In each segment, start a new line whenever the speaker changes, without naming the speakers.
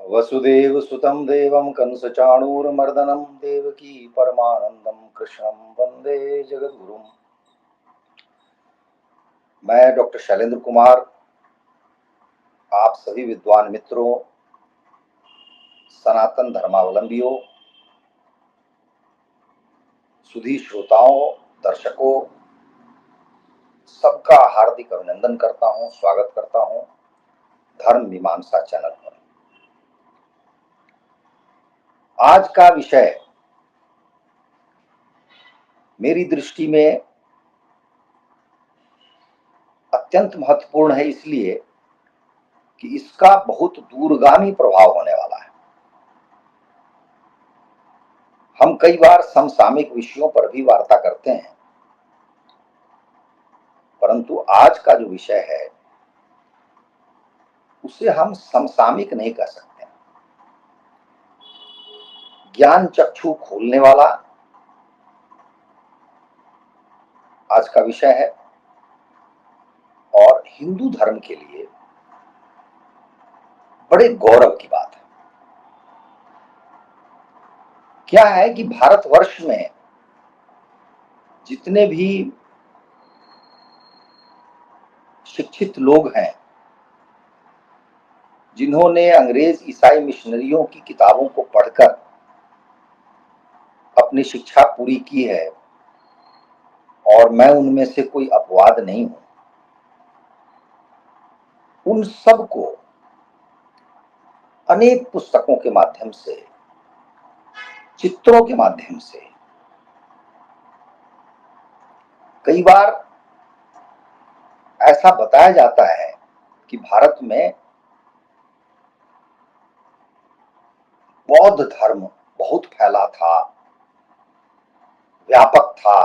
वसुदेव सुतं देवं कंसचाणूरमर्दनं देवकी परमानंदम कृष्णं वंदे जगद्गुरुम। मैं डॉक्टर शैलेंद्र कुमार आप सभी विद्वान मित्रों, सनातन धर्मावलंबियों, सुधी श्रोताओं, दर्शकों, सबका हार्दिक अभिनंदन करता हूं, स्वागत करता हूं धर्म मीमांसा चैनल पर। आज का विषय मेरी दृष्टि में अत्यंत महत्वपूर्ण है, इसलिए कि इसका बहुत दूरगामी प्रभाव होने वाला है। हम कई बार समसामयिक विषयों पर भी वार्ता करते हैं, परंतु आज का जो विषय है उसे हम समसामयिक नहीं कह सकते। ज्ञान चक्षु खोलने वाला आज का विषय है और हिंदू धर्म के लिए बड़े गौरव की बात है। क्या है कि भारतवर्ष में जितने भी शिक्षित लोग हैं, जिन्होंने अंग्रेज ईसाई मिशनरियों की किताबों को पढ़कर अपनी शिक्षा पूरी की है, और मैं उनमें से कोई अपवाद नहीं हूं, उन सबको अनेक पुस्तकों के माध्यम से, चित्रों के माध्यम से, कई बार ऐसा बताया जाता है कि भारत में बौद्ध धर्म बहुत फैला था, व्यापक था,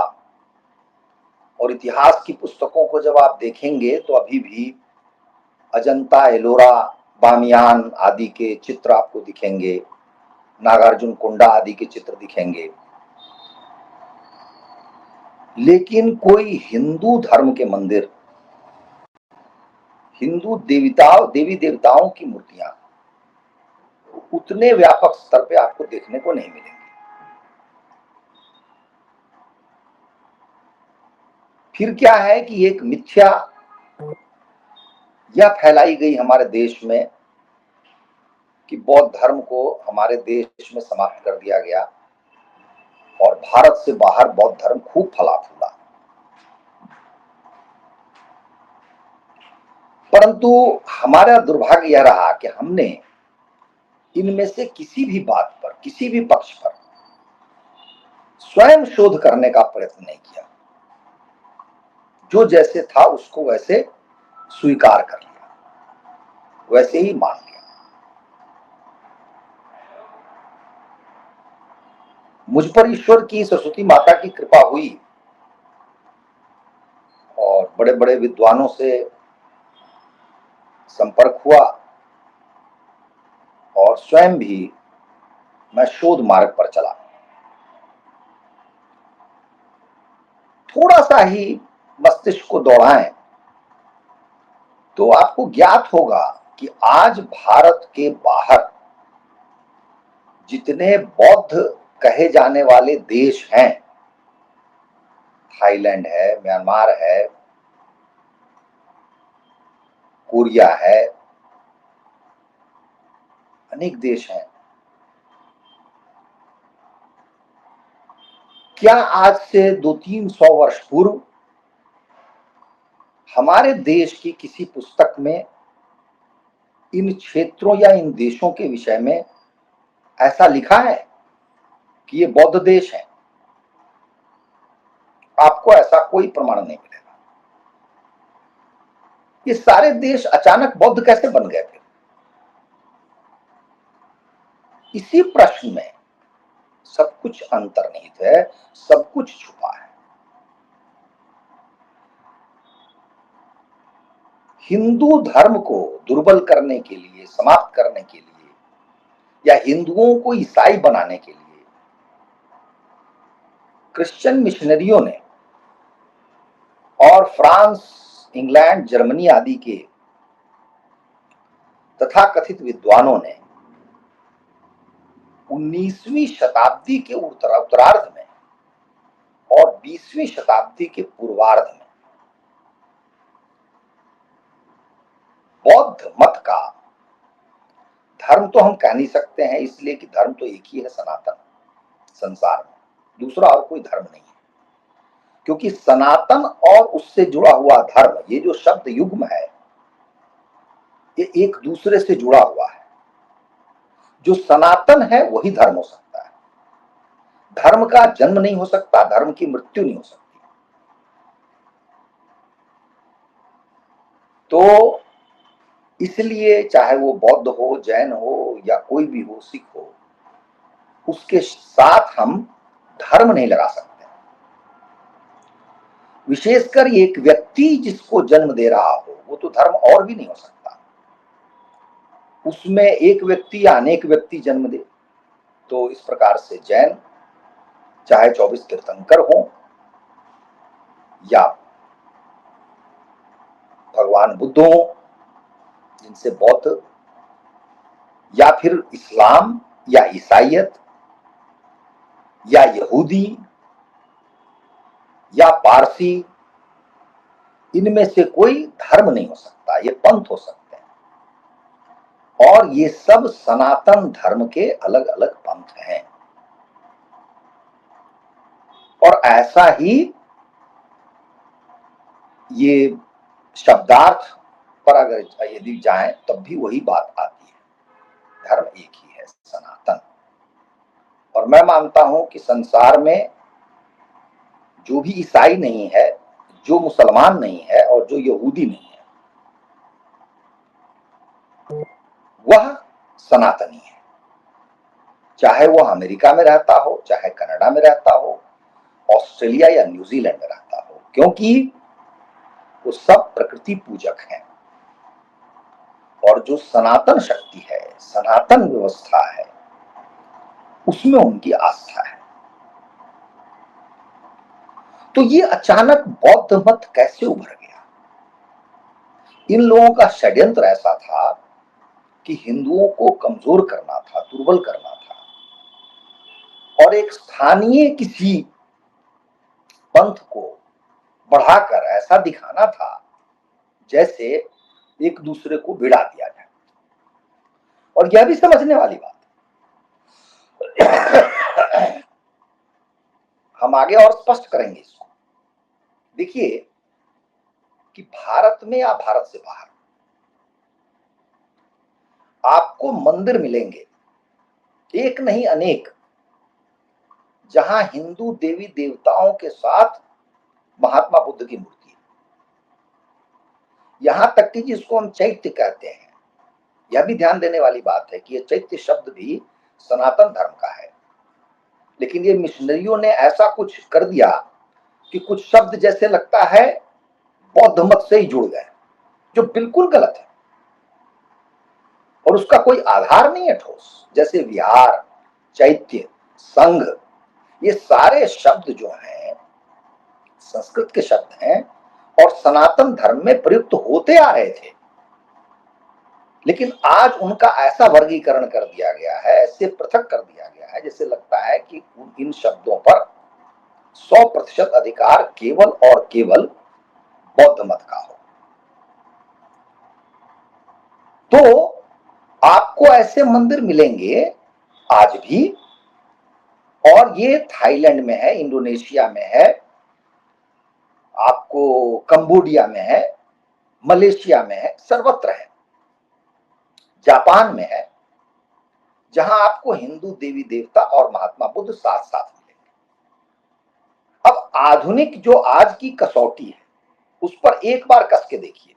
और इतिहास की पुस्तकों को जब आप देखेंगे तो अभी भी अजंता, एलोरा, बामियान आदि के चित्र आपको दिखेंगे, नागार्जुन कोंडा आदि के चित्र दिखेंगे। लेकिन कोई हिंदू धर्म के मंदिर, हिंदू देवी देवताओं की मूर्तियां उतने व्यापक स्तर पे आपको देखने को नहीं मिलेंगी। फिर क्या है कि एक मिथ्या यह फैलाई गई हमारे देश में कि बौद्ध धर्म को हमारे देश में समाप्त कर दिया गया और भारत से बाहर बौद्ध धर्म खूब फला फूला। परंतु हमारा दुर्भाग्य यह रहा कि हमने इनमें से किसी भी बात पर, किसी भी पक्ष पर स्वयं शोध करने का प्रयत्न नहीं किया। जो जैसे था उसको वैसे स्वीकार कर लिया, वैसे ही मान लिया। मुझ पर ईश्वर की, सरस्वती माता की कृपा हुई और बड़े बड़े विद्वानों से संपर्क हुआ और स्वयं भी मैं शोध मार्ग पर चला। थोड़ा सा ही मस्तिष्क को दौड़ाएं तो आपको ज्ञात होगा कि आज भारत के बाहर जितने बौद्ध कहे जाने वाले देश हैं, थाईलैंड है, म्यांमार है, कोरिया है, अनेक देश हैं, क्या आज से 200-300 वर्ष पूर्व हमारे देश की किसी पुस्तक में इन क्षेत्रों या इन देशों के विषय में ऐसा लिखा है कि ये बौद्ध देश है? आपको ऐसा कोई प्रमाण नहीं मिलेगा। ये सारे देश अचानक बौद्ध कैसे बन गए थे? इसी प्रश्न में सब कुछ अंतर्निहित है, सब कुछ छुपा है। हिंदू धर्म को दुर्बल करने के लिए, समाप्त करने के लिए, या हिंदुओं को ईसाई बनाने के लिए क्रिश्चियन मिशनरियों ने और फ्रांस, इंग्लैंड, जर्मनी आदि के तथाकथित विद्वानों ने 19वीं शताब्दी के उत्तरार्ध में और 20वीं शताब्दी के पूर्वार्ध में बौद्ध मत का, धर्म तो हम कह नहीं सकते हैं इसलिए कि धर्म तो एक ही है, सनातन, संसार में दूसरा और कोई धर्म नहीं है, क्योंकि सनातन और उससे जुड़ा हुआ धर्म, ये जो शब्द युग्म है, ये एक दूसरे से जुड़ा हुआ है। जो सनातन है वही धर्म हो सकता है। धर्म का जन्म नहीं हो सकता, धर्म की मृत्यु नहीं हो सकती। तो इसलिए चाहे वो बौद्ध हो, जैन हो या कोई भी हो, सिख हो, उसके साथ हम धर्म नहीं लगा सकते। विशेषकर एक व्यक्ति जिसको जन्म दे रहा हो वो तो धर्म और भी नहीं हो सकता। उसमें एक व्यक्ति या अनेक व्यक्ति जन्म दे, तो इस प्रकार से जैन चाहे 24 तीर्थंकर हो या भगवान बुद्ध हो जिनसे बौद्ध, या फिर इस्लाम या ईसाइयत या यहूदी या पारसी, इनमें से कोई धर्म नहीं हो सकता, ये पंथ हो सकते हैं। और ये सब सनातन धर्म के अलग अलग पंथ हैं। और ऐसा ही ये शब्दार्थ पर अगर यदि जाएं तब भी वही बात आती है, धर्म एक ही है, सनातन। और मैं मानता हूं कि संसार में जो भी ईसाई नहीं है, जो मुसलमान नहीं है और जो यहूदी नहीं है, वह सनातनी है। चाहे वह अमेरिका में रहता हो, चाहे कनाडा में रहता हो, ऑस्ट्रेलिया या न्यूजीलैंड में रहता हो, क्योंकि वो सब प्रकृति पूजक हैं। और जो सनातन शक्ति है, सनातन व्यवस्था है, उसमें उनकी आस्था है। तो ये अचानक बौद्ध मत कैसे उभर गया? इन लोगों का षड्यंत्र ऐसा था कि हिंदुओं को कमजोर करना था, दुर्बल करना था, और एक स्थानीय किसी पंथ को बढ़ाकर ऐसा दिखाना था जैसे एक दूसरे को भिड़ा दिया जाए। और यह भी समझने वाली बात है। हम आगे और स्पष्ट करेंगे इसको। देखिए कि भारत में या भारत से बाहर आपको मंदिर मिलेंगे, एक नहीं अनेक, जहां हिंदू देवी देवताओं के साथ महात्मा बुद्ध की मूर्ति है। यहां तक कि जिसको हम चैत्य कहते हैं, यह भी ध्यान देने वाली बात है कि यह चैत्य शब्द भी सनातन धर्म का है, लेकिन ये मिशनरियों ने ऐसा कुछ कर दिया कि कुछ शब्द जैसे लगता है बौद्ध मत से ही जुड़ गए, जो बिल्कुल गलत है और उसका कोई आधार नहीं है ठोस। जैसे विहार, चैत्य, संघ, ये सारे शब्द जो हैं संस्कृत के शब्द हैं और सनातन धर्म में प्रयुक्त होते आ रहे थे, लेकिन आज उनका ऐसा वर्गीकरण कर दिया गया है, ऐसे पृथक कर दिया गया है, जैसे लगता है कि इन शब्दों पर 100% अधिकार केवल और केवल बौद्ध मत का हो। तो आपको ऐसे मंदिर मिलेंगे आज भी, और ये थाईलैंड में है, इंडोनेशिया में है, आपको कंबोडिया में है, मलेशिया में है, सर्वत्र है, जापान में है, जहां आपको हिंदू देवी देवता और महात्मा बुद्ध साथ साथ मिलेंगे। अब आधुनिक जो आज की कसौटी है उस पर एक बार कस के देखिए,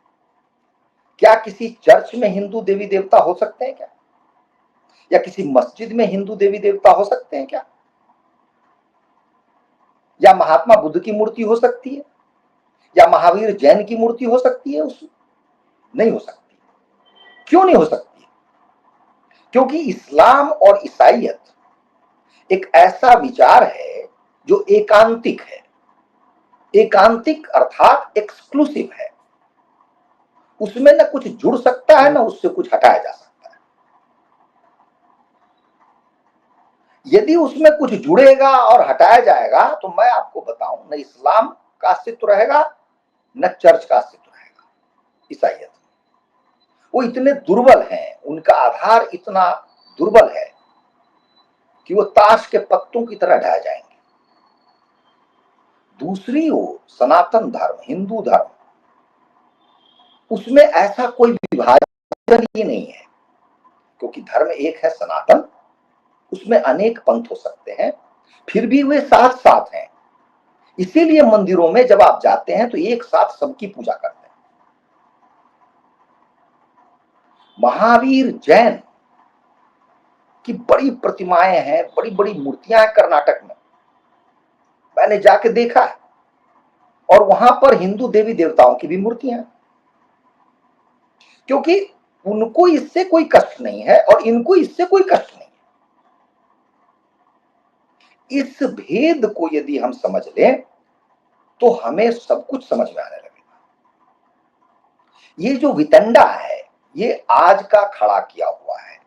क्या किसी चर्च में हिंदू देवी देवता हो सकते हैं क्या? या किसी मस्जिद में हिंदू देवी देवता हो सकते हैं क्या? या महात्मा बुद्ध की मूर्ति हो सकती है? या महावीर जैन की मूर्ति हो सकती है? उसमें नहीं हो सकती। क्यों नहीं हो सकती? क्योंकि इस्लाम और ईसाइयत एक ऐसा विचार है जो एकांतिक है। एकांतिक अर्थात एक्सक्लूसिव है, उसमें न कुछ जुड़ सकता है न उससे कुछ हटाया जा सकता है। यदि उसमें कुछ जुड़ेगा और हटाया जाएगा तो मैं आपको बताऊं, न इस्लाम का अस्तित्व रहेगा न चर्च का अस्तित्व रहेगा। ईसाइयत वो इतने दुर्बल हैं, उनका आधार इतना दुर्बल है कि वो ताश के पत्तों की तरह ढह जाएंगे। दूसरी ओर सनातन धर्म, हिंदू धर्म, उसमें ऐसा कोई विभाजन ही नहीं है, क्योंकि धर्म एक है सनातन, उसमें अनेक पंथ हो सकते हैं, फिर भी वे साथ साथ हैं। इसीलिए मंदिरों में जब आप जाते हैं तो एक साथ सबकी पूजा करते हैं। महावीर जैन की बड़ी प्रतिमाएं हैं, बड़ी बड़ी मूर्तियां हैं कर्नाटक में, मैंने जाके देखा है। और वहां पर हिंदू देवी देवताओं की भी मूर्तियां हैं, क्योंकि उनको इससे कोई कष्ट नहीं है और इनको इससे कोई कष्ट नहीं है। इस भेद को यदि हम समझ लें तो हमें सब कुछ समझ में आने लगेगा। ये जो वितंडा है ये आज का खड़ा किया हुआ है,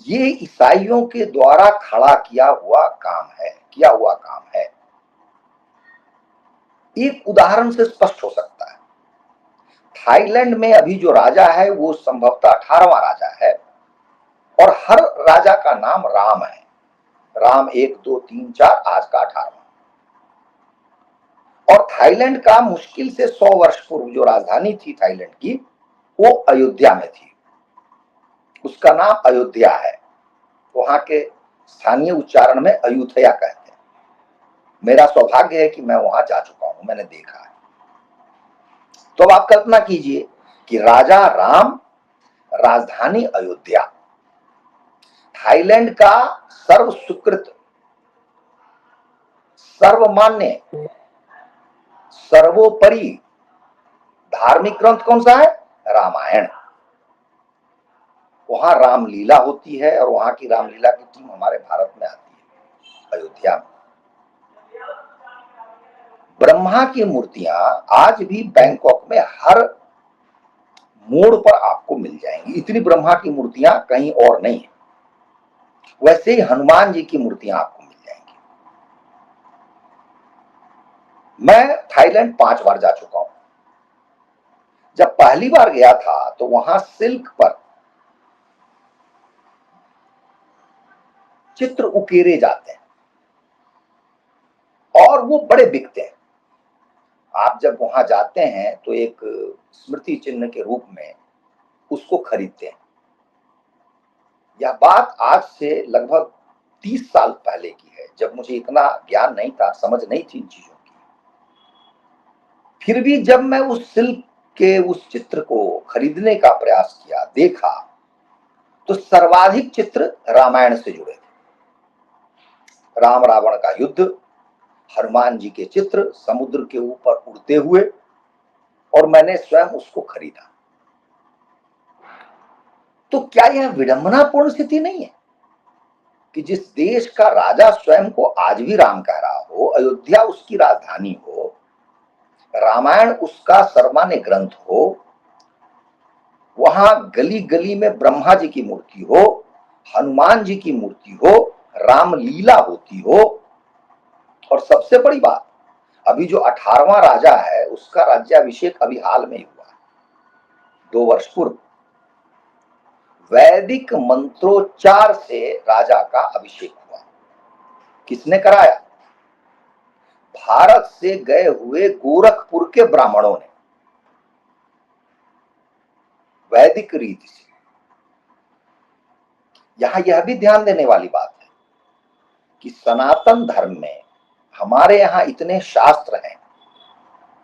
ये ईसाइयों के द्वारा खड़ा किया हुआ काम है। एक उदाहरण से स्पष्ट हो सकता है। थाईलैंड में अभी जो राजा है वो संभवतः 18वां राजा है और हर राजा का नाम राम है। राम 1 2 3 4, आज का 18वां। और थाईलैंड का मुश्किल से 100 वर्ष पूर्व जो राजधानी थी थाईलैंड की, वो अयोध्या में थी। उसका नाम अयोध्या है, वहां के स्थानीय उच्चारण में अयुथया कहते हैं। मेरा सौभाग्य है कि मैं वहां जा चुका हूं, मैंने देखा है। तो अब आप कल्पना कीजिए कि राजा राम, राजधानी अयोध्या, थाईलैंड का सर्व स्वीकृत, सर्वमान्य, सर्वोपरि धार्मिक ग्रंथ कौन सा है? रामायण। वहां रामलीला होती है और वहां की रामलीला की टीम हमारे भारत में आती है, अयोध्या में। ब्रह्मा की मूर्तियां आज भी बैंकॉक में हर मोड़ पर आपको मिल जाएंगी, इतनी ब्रह्मा की मूर्तियां कहीं और नहीं है। वैसे ही हनुमान जी की मूर्तियां आपको मिल जाएंगी। मैं थाईलैंड 5 बार जा चुका हूं। जब पहली बार गया था तो वहां सिल्क पर चित्र उकेरे जाते हैं और वो बड़े बिकते हैं। आप जब वहां जाते हैं तो एक स्मृति चिन्ह के रूप में उसको खरीदते हैं। यह बात आज से लगभग 30 साल पहले की है, जब मुझे इतना ज्ञान नहीं था, समझ नहीं थी इन चीजों की। फिर भी जब मैं उस सिल्क के उस चित्र को खरीदने का प्रयास किया, देखा, तो सर्वाधिक चित्र रामायण से जुड़े थे। राम रावण का युद्ध, हनुमान जी के चित्र समुद्र के ऊपर उड़ते हुए, और मैंने स्वयं उसको खरीदा। तो क्या यह विडंबनापूर्ण स्थिति नहीं है कि जिस देश का राजा स्वयं को आज भी राम कह रहा हो, अयोध्या उसकी राजधानी हो, रामायण उसका सर्वमान्य ग्रंथ हो, वहां गली गली में ब्रह्मा जी की मूर्ति हो, हनुमान जी की मूर्ति हो, रामलीला होती हो, और सबसे बड़ी बात, अभी जो 18वां राजा है उसका राज्याभिषेक अभी हाल में ही हुआ, 2 वर्ष पूर्व। वैदिक मंत्रोच्चार से राजा का अभिषेक हुआ। किसने कराया? भारत से गए हुए गोरखपुर के ब्राह्मणों ने, वैदिक रीति से। यहां यह भी ध्यान देने वाली बात है कि सनातन धर्म में हमारे यहां इतने शास्त्र हैं,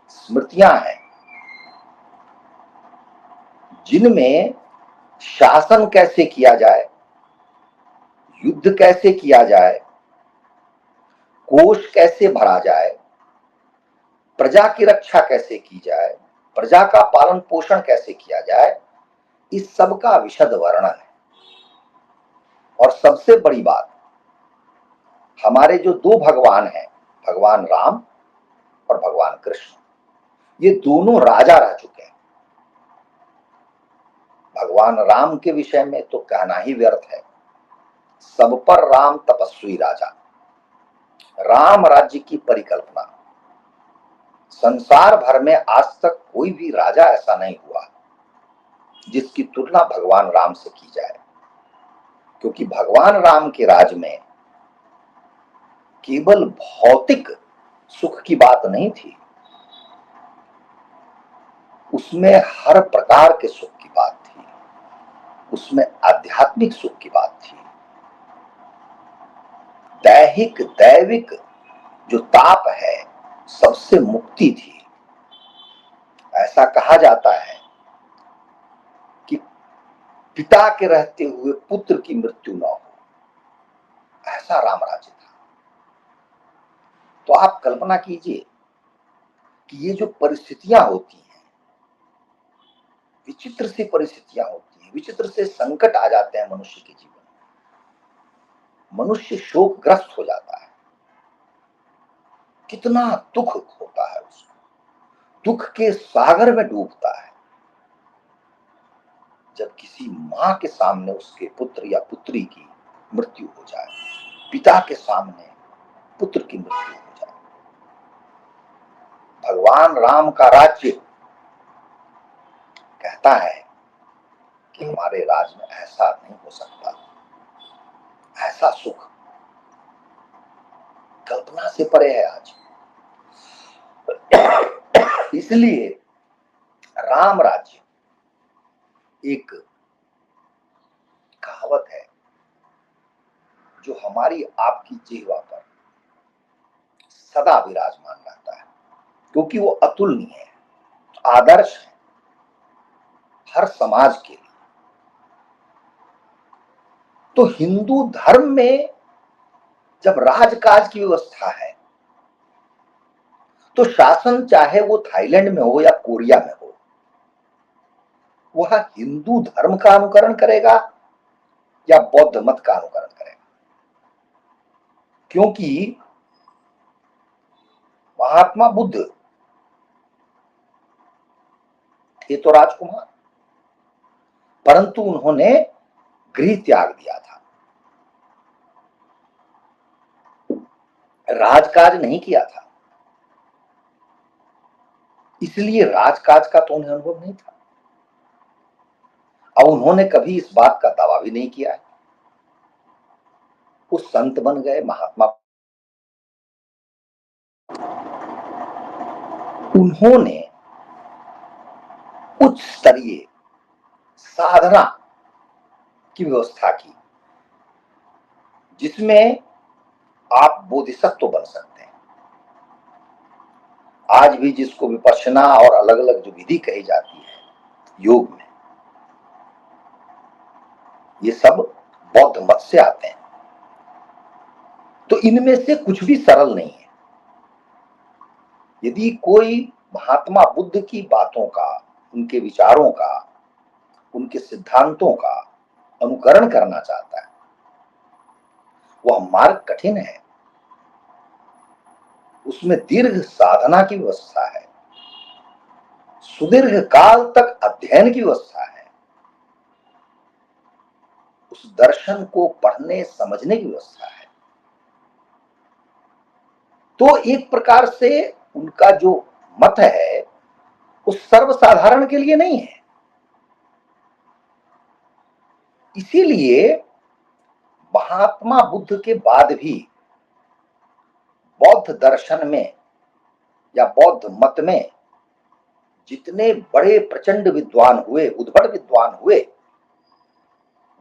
स्मृतियां हैं, जिनमें शासन कैसे किया जाए, युद्ध कैसे किया जाए, कोष कैसे भरा जाए, प्रजा की रक्षा कैसे की जाए, प्रजा का पालन पोषण कैसे किया जाए, इस सब का विशद वर्णन है। और सबसे बड़ी बात, हमारे जो 2 भगवान हैं, भगवान राम और भगवान कृष्ण, ये दोनों राजा रह चुके हैं। भगवान राम के विषय में तो कहना ही व्यर्थ है। सब पर राम तपस्वी राजा। राम राज्य की परिकल्पना संसार भर में आज तक कोई भी राजा ऐसा नहीं हुआ जिसकी तुलना भगवान राम से की जाए, क्योंकि भगवान राम के राज में केवल भौतिक सुख की बात नहीं थी, उसमें हर प्रकार के सुख की बात थी, उसमें आध्यात्मिक सुख की बात थी। दैहिक दैविक जो ताप है सबसे मुक्ति थी। ऐसा कहा जाता है कि पिता के रहते हुए पुत्र की मृत्यु न हो, ऐसा राम राज्य था। तो आप कल्पना कीजिए कि ये जो परिस्थितियां होती हैं, विचित्र सी परिस्थितियां होती हैं, विचित्र से संकट आ जाते हैं मनुष्य के जीवन में, मनुष्य शोकग्रस्त हो जाता है, कितना दुख होता है उसको, दुख के सागर में डूबता है जब किसी मां के सामने उसके पुत्र या पुत्री की मृत्यु हो जाए, पिता के सामने पुत्र की मृत्यु हो जाए। भगवान राम का राज्य कहता है कि हमारे राज में ऐसा नहीं हो सकता, ऐसा सुख कल्पना से परे है आज। इसलिए राम राज्य एक कहावत है जो हमारी आपकी जिह्वा पर सदा विराजमान रहता है, क्योंकि वो अतुलनीय है, आदर्श है हर समाज के लिए। तो हिंदू धर्म में जब राजकाज की व्यवस्था है तो शासन चाहे वो थाईलैंड में हो या कोरिया में हो, वह हिंदू धर्म का अनुकरण करेगा या बौद्ध मत का अनुकरण करेगा, क्योंकि महात्मा बुद्ध थे तो राजकुमार, परंतु उन्होंने गृह त्याग दिया था, राजकाज नहीं किया था, इसलिए राजकाज का तो उन्हें अनुभव नहीं था। अब उन्होंने कभी इस बात का दावा भी नहीं किया है। वो संत बन गए, महात्मा। उन्होंने उच्च स्तरीय साधना की व्यवस्था की जिसमें आप बोधिसत्व बन सकते हैं। आज भी जिसको विपश्यना और अलग अलग जो विधि कही जाती है योग में, ये सब बौद्ध मत से आते हैं। तो इनमें से कुछ भी सरल नहीं है। यदि कोई महात्मा बुद्ध की बातों का, उनके विचारों का, उनके सिद्धांतों का अनुकरण करना चाहता है, वह मार्ग कठिन है, उसमें दीर्घ साधना की व्यवस्था है, सुदीर्घ काल तक अध्ययन की व्यवस्था है, उस दर्शन को पढ़ने समझने की व्यवस्था है। तो एक प्रकार से उनका जो मत है वो सर्वसाधारण के लिए नहीं है। इसीलिए महात्मा बुद्ध के बाद भी बौद्ध दर्शन में या बौद्ध मत में जितने बड़े प्रचंड विद्वान हुए, उद्भट विद्वान हुए,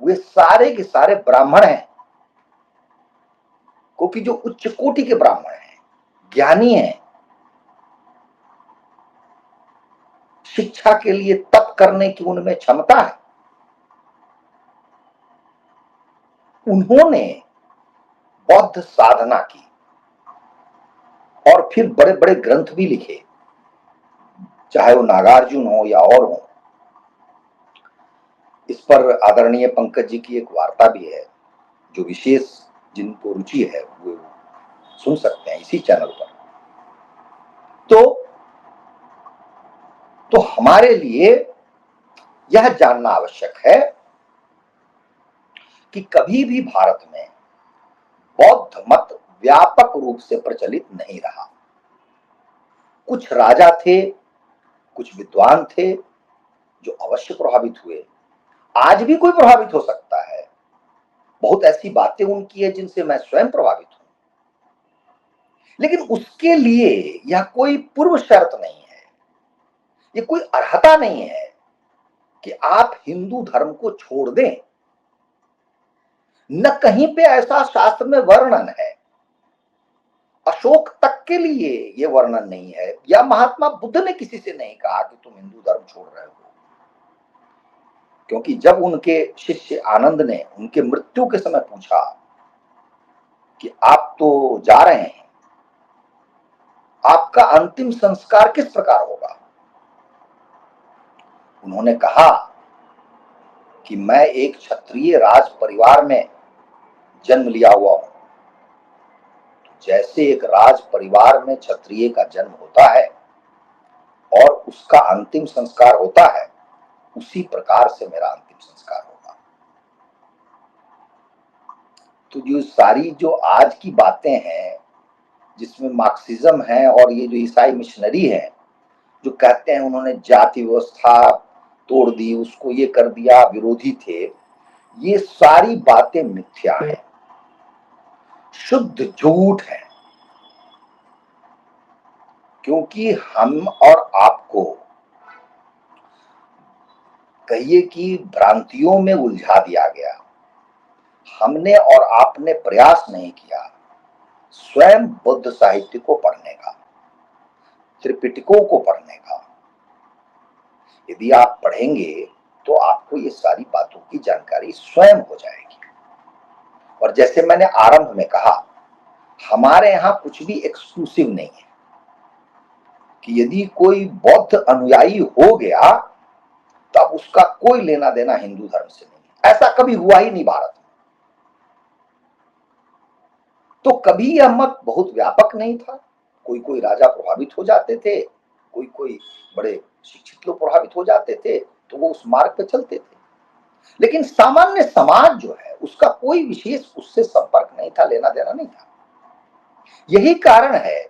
वे सारे के सारे ब्राह्मण हैं, क्योंकि जो उच्च कोटि के ब्राह्मण हैं, ज्ञानी हैं, शिक्षा के लिए तप करने की उनमें क्षमता है, उन्होंने बौद्ध साधना की और फिर बड़े बड़े ग्रंथ भी लिखे, चाहे वो नागार्जुन हो या और हो। इस पर आदरणीय पंकज जी की एक वार्ता भी है, जो विशेष जिनको रुचि है वो सुन सकते हैं इसी चैनल पर। तो हमारे लिए यह जानना आवश्यक है कि कभी भी भारत में बौद्ध मत व्यापक रूप से प्रचलित नहीं रहा। कुछ राजा थे, कुछ विद्वान थे जो अवश्य प्रभावित हुए। आज भी कोई प्रभावित हो सकता है। बहुत ऐसी बातें उनकी है जिनसे मैं स्वयं प्रभावित हूं, लेकिन उसके लिए यह कोई पूर्व शर्त नहीं है, ये कोई अर्हता नहीं है कि आप हिंदू धर्म को छोड़ दें। न कहीं पे ऐसा शास्त्र में वर्णन है, अशोक तक के लिए यह वर्णन नहीं है, या महात्मा बुद्ध ने किसी से नहीं कहा कि तुम हिंदू धर्म छोड़ रहे हो। क्योंकि जब उनके शिष्य आनंद ने उनके मृत्यु के समय पूछा कि आप तो जा रहे हैं, आपका अंतिम संस्कार किस प्रकार होगा, उन्होंने कहा कि मैं एक क्षत्रिय राज परिवार में जन्म लिया हुआ हूं। जैसे एक राज परिवार में क्षत्रिय का जन्म होता है और उसका अंतिम संस्कार होता है, उसी प्रकार से मेरा अंतिम संस्कार होगा। तो जो सारी जो आज की बातें हैं जिसमें मार्क्सिज्म है और ये जो ईसाई मिशनरी है जो कहते हैं उन्होंने जाति व्यवस्था तोड़ दी, उसको ये कर दिया, विरोधी थे, ये सारी बातें मिथ्या है, शुद्ध झूठ है। क्योंकि हम और आपको कहिए कि भ्रांतियों में उलझा दिया गया। हमने और आपने प्रयास नहीं किया स्वयं बुद्ध साहित्य को पढ़ने का, त्रिपिटकों को पढ़ने का। यदि आप पढ़ेंगे तो आपको ये सारी बातों की जानकारी स्वयं हो जाएगी। और जैसे मैंने आरंभ में कहा, हमारे यहां कुछ भी एक्सक्लूसिव नहीं है कि यदि कोई बौद्ध अनुयायी हो गया तब उसका कोई लेना देना हिंदू धर्म से नहीं। ऐसा कभी हुआ ही नहीं भारत में। तो कभी यह मत बहुत व्यापक नहीं था, कोई कोई राजा प्रभावित हो जाते थे, कोई कोई बड़े शिक्षित लोग प्रभावित हो जाते थे, तो वो उस मार्ग पे चलते थे। लेकिन सामान्य समाज जो है उसका कोई विशेष उससे संपर्क नहीं था, लेना देना नहीं था। यही कारण है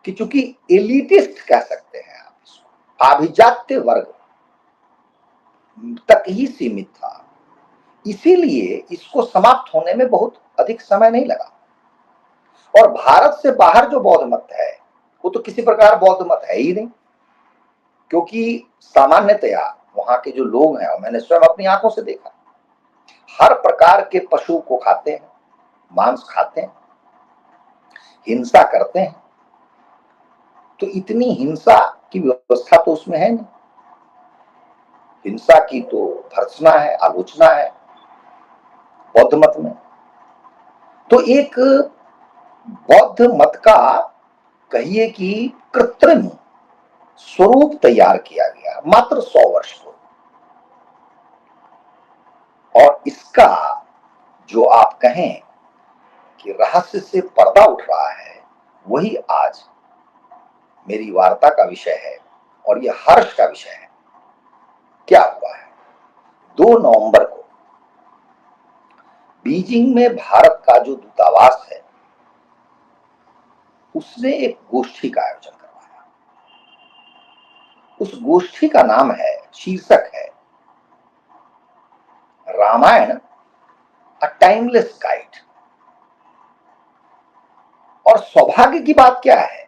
कि चूंकि एलिटिस्ट कह सकते हैं आप इसको, आभिजात्य वर्ग तक ही सीमित था, इसीलिए इसको समाप्त होने में बहुत अधिक समय नहीं लगा। और भारत से बाहर जो बौद्ध मत है वो तो किसी प्रकार बौद्ध मत है ही नहीं, क्योंकि सामान्यतया वहां के जो लोग हैं, और मैंने स्वयं अपनी आंखों से देखा, हर प्रकार के पशु को खाते हैं, मांस खाते हैं, हिंसा करते हैं। तो इतनी हिंसा की व्यवस्था तो उसमें है नहीं। हिंसा की तो भर्त्सना है, आलोचना है बौद्ध मत में। तो एक बौद्ध मत का कहिए कि कृत्रिम स्वरूप तैयार किया गया मात्र 100 वर्ष पूर्व। और इसका जो आप कहें कि रहस्य से पर्दा उठ रहा है, वही आज मेरी वार्ता का विषय है और यह हर्ष का विषय है। क्या हुआ है, 2 नवंबर को बीजिंग में भारत का जो दूतावास है उसने एक गोष्ठी का आयोजन करवाया। उस गोष्ठी का नाम है, शीर्षक है, रामायण अ टाइमलेस गाइड। और सौभाग्य की बात क्या है,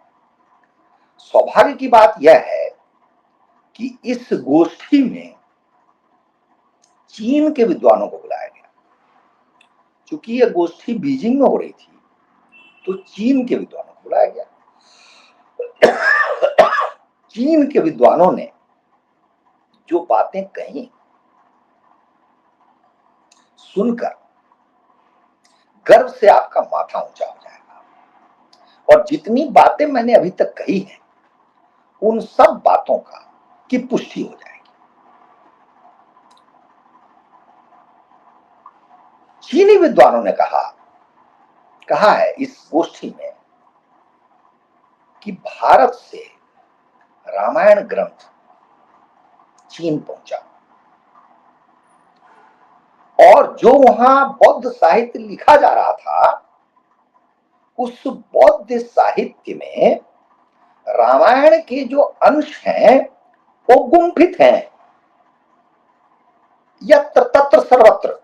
सौभाग्य की बात यह है कि इस गोष्ठी में चीन के विद्वानों को बुलाया गया। चूंकि यह गोष्ठी बीजिंग में हो रही थी तो चीन के विद्वानों को बुलाया गया। चीन के विद्वानों ने जो बातें कही सुनकर गर्व से आपका माथा ऊंचा हो जाएगा। और जितनी बातें मैंने अभी तक कही हैं उन सब बातों का की पुष्टि हो जाएगी। चीनी विद्वानों ने कहा है इस गोष्ठी में कि भारत से रामायण ग्रंथ चीन पहुंचा और जो वहां बौद्ध साहित्य लिखा जा रहा था, उस बौद्ध साहित्य में रामायण के जो अंश हैं वो गुंफित हैं, यत्र तत्र सर्वत्र।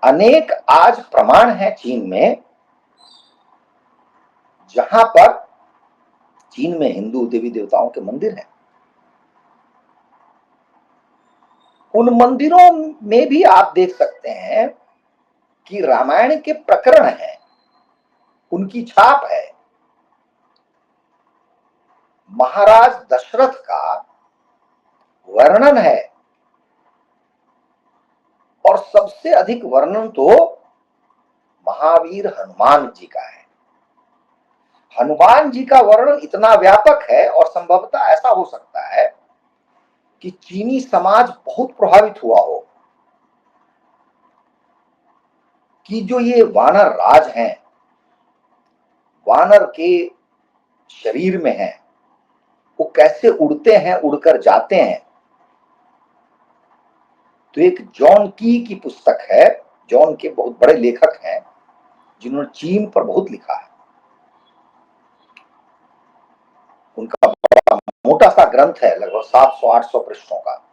अनेक आज प्रमाण हैं चीन में, जहां पर चीन में हिंदू देवी देवताओं के मंदिर हैं, उन मंदिरों में भी आप देख सकते हैं कि रामायण के प्रकरण हैं, उनकी छाप है। महाराज दशरथ का वर्णन है, और सबसे अधिक वर्णन तो महावीर हनुमान जी का है। हनुमान जी का वर्णन इतना व्यापक है, और संभवतः ऐसा हो सकता है कि चीनी समाज बहुत प्रभावित हुआ हो कि जो ये वानर राज हैं, वानर के शरीर में हैं, वो कैसे उड़ते हैं, उड़कर जाते हैं। तो एक जॉन की पुस्तक है, जॉन के बहुत बड़े लेखक हैं जिन्होंने चीन पर बहुत लिखा है। उनका बड़ा मोटा सा ग्रंथ है, लगभग 700-800 पृष्ठों का।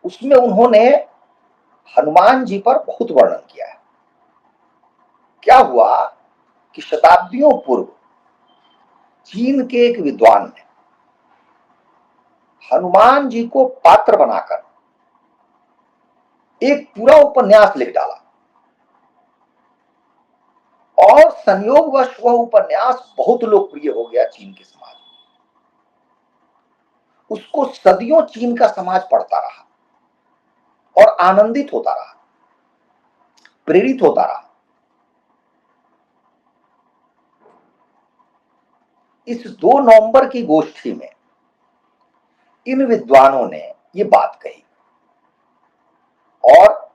उसमें उन्होंने हनुमान जी पर बहुत वर्णन किया है। क्या हुआ कि शताब्दियों पूर्व चीन के एक विद्वान ने हनुमान जी को पात्र बनाकर एक पूरा उपन्यास लिख डाला, और संयोगवश वह उपन्यास बहुत लोकप्रिय हो गया चीन के समाज में। उसको सदियों चीन का समाज पढ़ता रहा और आनंदित होता रहा, प्रेरित होता रहा। इस 2 नवंबर की गोष्ठी में इन विद्वानों ने ये बात कही, और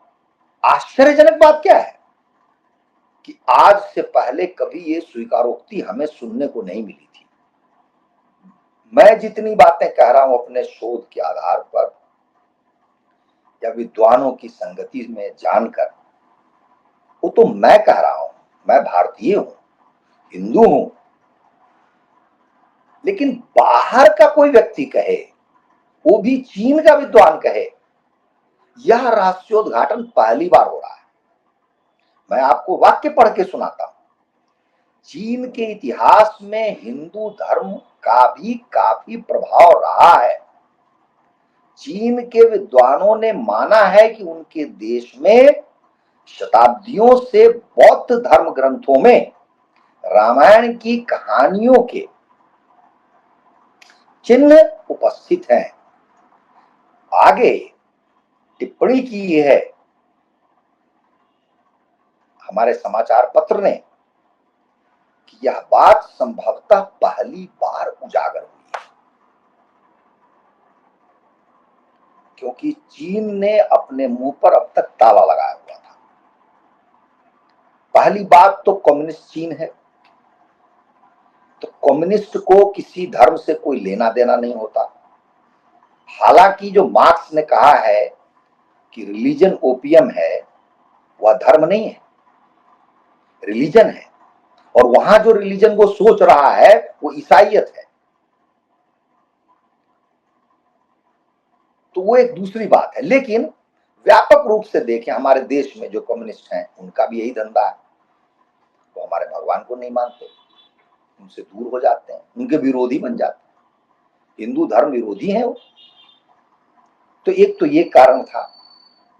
आश्चर्यजनक बात क्या है कि आज से पहले कभी ये स्वीकारोक्ति हमें सुनने को नहीं मिली थी। मैं जितनी बातें कह रहा हूं अपने शोध के आधार पर या विद्वानों की संगति में जानकर, वो तो मैं कह रहा हूं, मैं भारतीय हूं, हिंदू हूं, लेकिन बाहर का कोई व्यक्ति कहे, वो भी चीन का विद्वान कहे, यह रहस्योद्घाटन पहली बार हो रहा है। मैं आपको वाक्य पढ़ के सुनाता हूं। चीन के इतिहास में हिंदू धर्म का भी काफी प्रभाव रहा है। चीन के विद्वानों ने माना है कि उनके देश में शताब्दियों से बौद्ध धर्म ग्रंथों में रामायण की कहानियों के चिन्ह उपस्थित हैं। आगे टिप्पणी की है हमारे समाचार पत्र ने कि यह बात संभवतः पहली बार उजागर हुई है, क्योंकि चीन ने अपने मुंह पर अब तक ताला लगाया हुआ था। पहली बात तो कम्युनिस्ट चीन है, तो कम्युनिस्ट को किसी धर्म से कोई लेना देना नहीं होता। हालांकि जो मार्क्स ने कहा है कि रिलीजन ओपियम है, वह धर्म नहीं है, रिलीजन है, और वहां जो रिलीजन को सोच रहा है वो ईसाइयत है। तो वो एक दूसरी बात है। लेकिन व्यापक रूप से देखें, हमारे देश में जो कम्युनिस्ट हैं उनका भी यही धंधा है। वो हमारे भगवान को नहीं मानते, उनसे दूर हो जाते हैं, उनके विरोधी बन जाते हैं, हिंदू धर्म विरोधी हैं वो। तो एक तो ये कारण था।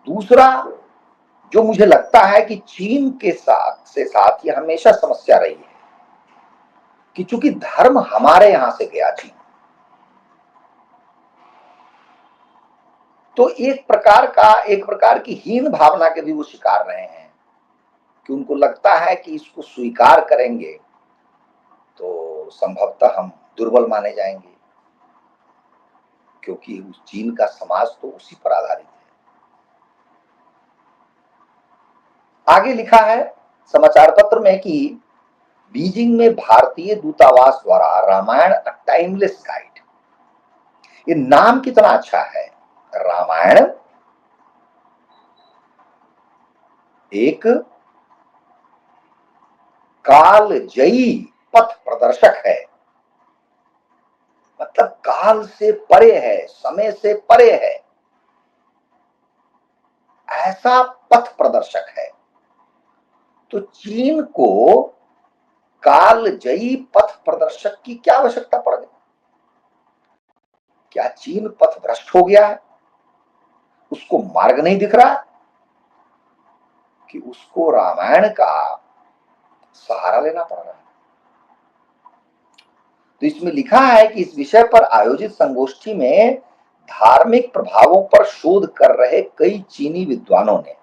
दूसरा, जो मुझे लगता है कि चीन के साथ ये हमेशा समस्या रही है कि चूंकि धर्म हमारे यहां से गया चीन, तो एक प्रकार की हीन भावना के भी वो शिकार रहे हैं कि उनको लगता है कि इसको स्वीकार करेंगे तो संभवतः हम दुर्बल माने जाएंगे, क्योंकि उस चीन का समाज तो उसी पर आधारित है। आगे लिखा है समाचार पत्र में कि बीजिंग में भारतीय दूतावास द्वारा रामायण अ टाइमलेस गाइड ये नाम कितना अच्छा है। रामायण एक कालजयी पथ प्रदर्शक है, मतलब काल से परे है, समय से परे है, ऐसा पथ प्रदर्शक है। तो चीन को कालजयी पथ प्रदर्शक की क्या आवश्यकता पड़ गई? क्या चीन पथ भ्रष्ट हो गया है? उसको मार्ग नहीं दिख रहा कि उसको रामायण का सहारा लेना पड़ रहा है? तो इसमें लिखा है कि इस विषय पर आयोजित संगोष्ठी में धार्मिक प्रभावों पर शोध कर रहे कई चीनी विद्वानों ने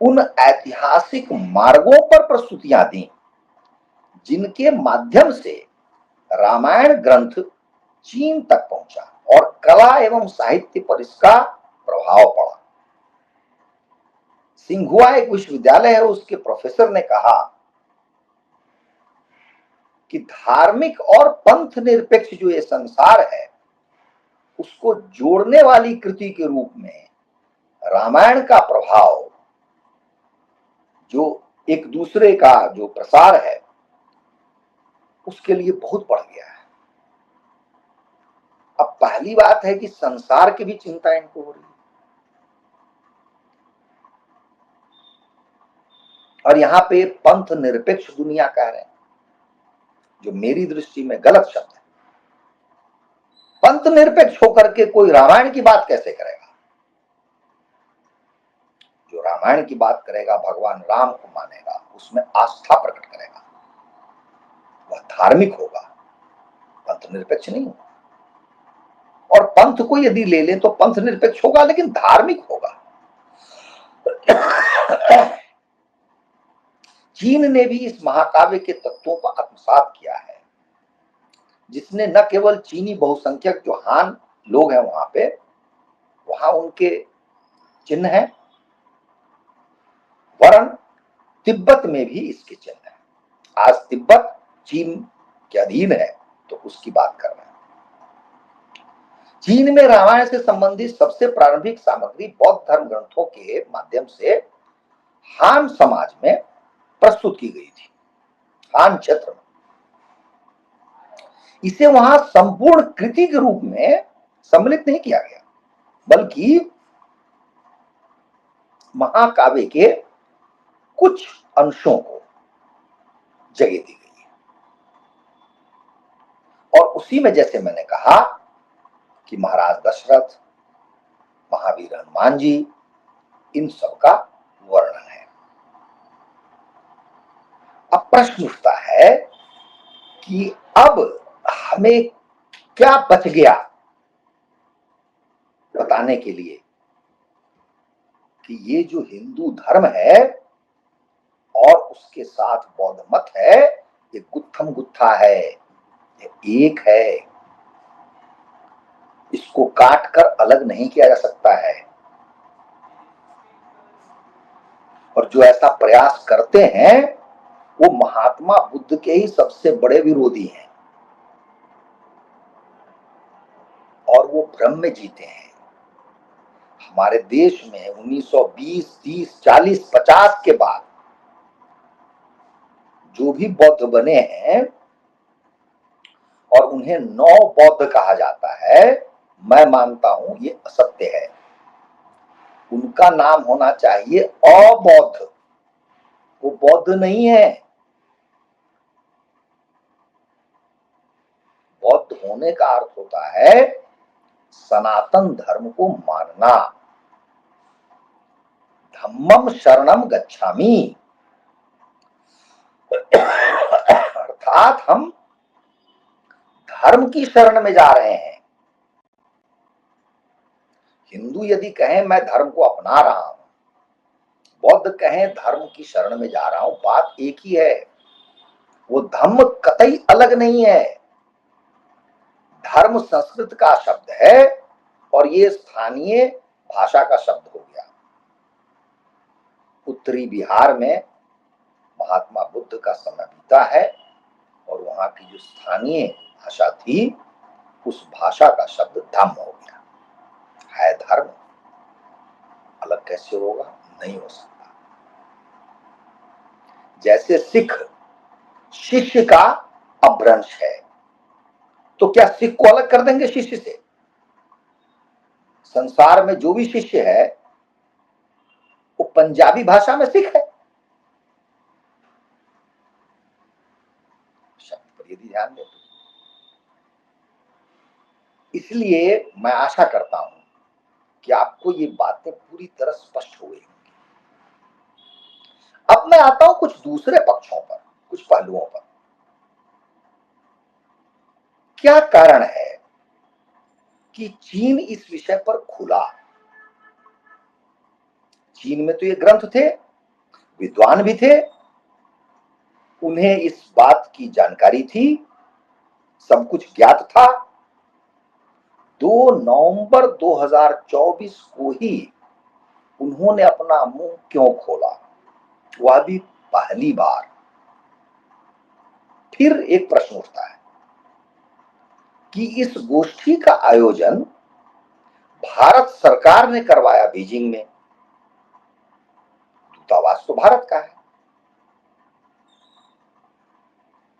उन ऐतिहासिक मार्गों पर प्रस्तुतियां दी जिनके माध्यम से रामायण ग्रंथ चीन तक पहुंचा और कला एवं साहित्य पर इसका प्रभाव पड़ा। सिंघुआ एक विश्वविद्यालय है, उसके प्रोफेसर ने कहा कि धार्मिक और पंथ निरपेक्ष जो ये संसार है उसको जोड़ने वाली कृति के रूप में रामायण का प्रभाव, जो एक दूसरे का जो प्रसार है, उसके लिए बहुत बढ़ गया है। अब पहली बात है कि संसार की भी चिंता इनको हो रही है, और यहां पे पंथ निरपेक्ष दुनिया कह रहे हैं, जो मेरी दृष्टि में गलत शब्द है। पंथ निरपेक्ष होकर के कोई रामायण की बात कैसे करेगा? जो रामायण की बात करेगा भगवान राम को मानेगा, उसमें आस्था प्रकट करेगा, वह धार्मिक होगा, पंथ निरपेक्ष नहीं होगा। और पंथ को यदि ले लें तो पंथ निरपेक्ष होगा लेकिन धार्मिक होगा। चीन ने भी इस महाकाव्य के तत्वों को आत्मसात किया है, जिसने न केवल चीनी बहुसंख्यक जो हान लोग हैं वहां पे, वहां उनके चिन्ह हैं, वरन तिब्बत में भी इसके चिन्ह हैं। आज तिब्बत चीन के अधीन है, तो उसकी बात कर रहे हैं। चीन में रामायण से संबंधित सबसे प्रारंभिक सामग्री बौद्ध धर्म ग्रंथों के माध्यम से हान समाज में प्रस्तुत की गई थी। हान क्षेत्र में इसे वहां संपूर्ण कृति के रूप में सम्मिलित नहीं किया गया, बल्कि महाकाव्य के कुछ अंशों को जगह दी गई है। और उसी में जैसे मैंने कहा कि महाराज दशरथ, महावीर हनुमान जी, इन सब का वर्णन है। अब प्रश्न उठता है कि अब हमें क्या बच गया बताने के लिए कि ये जो हिंदू धर्म है और उसके साथ बौद्ध मत है, ये गुत्थम गुत्था है, ये एक है, इसको काट कर अलग नहीं किया जा सकता है। और जो ऐसा प्रयास करते हैं वो महात्मा बुद्ध के ही सबसे बड़े विरोधी हैं, और वो भ्रम में जीते हैं। हमारे देश में 1920, 30, 40, 50 के बाद जो भी बौद्ध बने हैं और उन्हें नौ बौद्ध कहा जाता है, मैं मानता हूं ये असत्य है। उनका नाम होना चाहिए अबौद्ध, वो बौद्ध नहीं है। बौद्ध होने का अर्थ होता है सनातन धर्म को मानना, धम्मम शरणम गच्छामि, अर्थात हम धर्म की शरण में जा रहे हैं। हिंदू यदि कहें मैं धर्म को अपना रहा हूं, बौद्ध कहें धर्म की शरण में जा रहा हूं, बात एक ही है। वो धम्म कतई अलग नहीं है। धर्म संस्कृत का शब्द है और ये स्थानीय भाषा का शब्द हो गया। उत्तरी बिहार में महात्मा बुद्ध का समय बीता है और वहां की जो स्थानीय भाषा थी उस भाषा का शब्द धम्म हो गया। है धर्म, अलग कैसे होगा? नहीं हो सकता। जैसे सिख शिष्य का अपभ्रंश है, तो क्या सिख को अलग कर देंगे शिष्य से? संसार में जो भी शिष्य है वो पंजाबी भाषा में सिख है। शब्द पर यदि ध्यान दें, इसलिए मैं आशा करता हूं कि आपको ये बातें पूरी तरह स्पष्ट हो गई होंगी। अब मैं आता हूं कुछ दूसरे पक्षों पर, कुछ पहलुओं पर। क्या कारण है कि चीन इस विषय पर खुला? चीन में तो ये ग्रंथ थे, विद्वान भी थे, उन्हें इस बात की जानकारी थी, सब कुछ ज्ञात था। 2 नवंबर 2024 को ही उन्होंने अपना मुंह क्यों खोला, वह भी पहली बार? फिर एक प्रश्न उठता है कि इस गोष्ठी का आयोजन भारत सरकार ने करवाया बीजिंग में, दूतावास तो भारत का है,